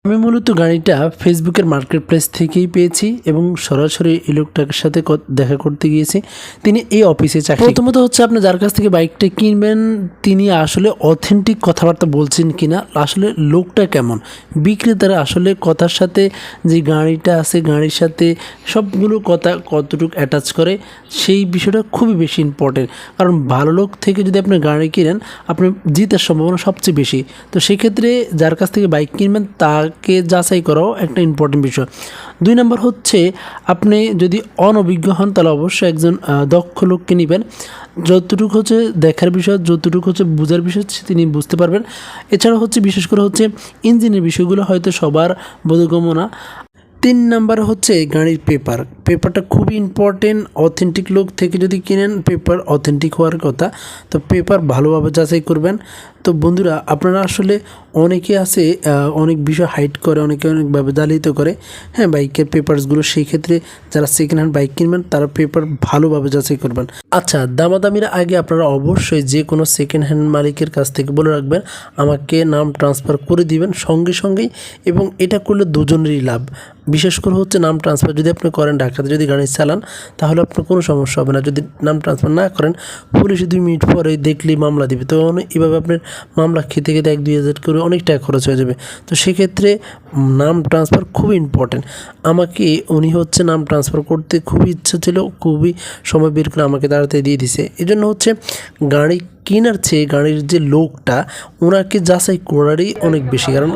আমি মূলত গাড়িটা ফেসবুকের মার্কেট প্লেস থেকেই পেয়েছি এবং সরাসরি এই লোকটার সাথে দেখা করতে গিয়েছি। তিনি এই অফিসে চাকরি। প্রথমত হচ্ছে আপনি যার কাছ থেকে বাইকটা কিনবেন তিনি আসলে অথেন্টিক কথাবার্তা বলছেন কিনা, আসলে লোকটা কেমন, বিক্রেতারা আসলে কথার সাথে যে গাড়িটা আছে গাড়ির সাথে সবগুলো কথা কতটুকু অ্যাটাচ করে সেই বিষয়টা খুবই বেশি ইম্পর্টেন্ট। কারণ ভালো লোক থেকে যদি আপনি গাড়ি কিনেন আপনি জিতার সম্ভাবনা সবচেয়ে বেশি। তো সেক্ষেত্রে যার কাছ থেকে বাইক কিনবেন তাকে যাচাই করাও একটা ইম্পর্টেন্ট বিষয়। 2 নম্বর হচ্ছে আপনি যদি অনভিজ্ঞ হন তাহলে অবশ্যই একজন দক্ষ লোককে নেবেন। যতটুকু হচ্ছে দেখার বিষয়, যতটুকু হচ্ছে বোঝার বিষয় তিনি বুঝতে পারবেন। এছাড়া হচ্ছে বিশেষ করে হচ্ছে ইঞ্জিনের বিষয়গুলো হয়তো সবার বোধগম্য না। 3 নাম্বার হচ্ছে গাড়ির পেপারটা খুবই ইম্পর্টেন্ট। অথেন্টিক লোক থেকে যদি কিনেন পেপার অথেন্টিক হওয়ার কথা, তো পেপার ভালোভাবে যাচাই করবেন। তো বন্ধুরা আপনারা আসলে অনেকে আছে অনেক বিষয় হাইড করে, অনেকে অনেকভাবে জালিত করে। হ্যাঁ, বাইকের পেপারসগুলো সেই ক্ষেত্রে যারা সেকেন্ড হ্যান্ড বাইক কিনবেন তারা পেপার ভালোভাবে যাচাই করবেন। আচ্ছা, দামাদামির আগে আপনারা অবশ্যই যে কোনো সেকেন্ড হ্যান্ড মালিকের কাছ থেকে বলে রাখবেন আমাকে নাম ট্রান্সফার করে দিবেন সঙ্গেই, এবং এটা করলে দুজনেরই লাভ। বিশেষ করে হচ্ছে নাম ট্রান্সফার যদি আপনি করেন, ঢাকাতে যদি গাড়ি চালান তাহলে আপনার কোনো সমস্যা হবে না। যদি নাম ট্রান্সফার না করেন পুলিশে 2 মিনিট পরে দেখলেই মামলা দিবে। তো এইভাবে আপনার মামলা খেতে 1-2 হাজার করে অনেক টাকা খরচ হয়ে যাবে। তো সেক্ষেত্রে নাম ট্রান্সফার খুবই ইম্পর্টেন্ট। আমাকে উনি হচ্ছে নাম ট্রান্সফার করতে খুবই ইচ্ছা ছিল, খুবই সময় বের করে আমাকে তাড়াতাড়ি দিয়ে দিছে। এই জন্য হচ্ছে গাড়ি কেনার চেয়ে গাড়ির যে লোকটা ওনাকে যাচাই করারই অনেক বেশি, কারণ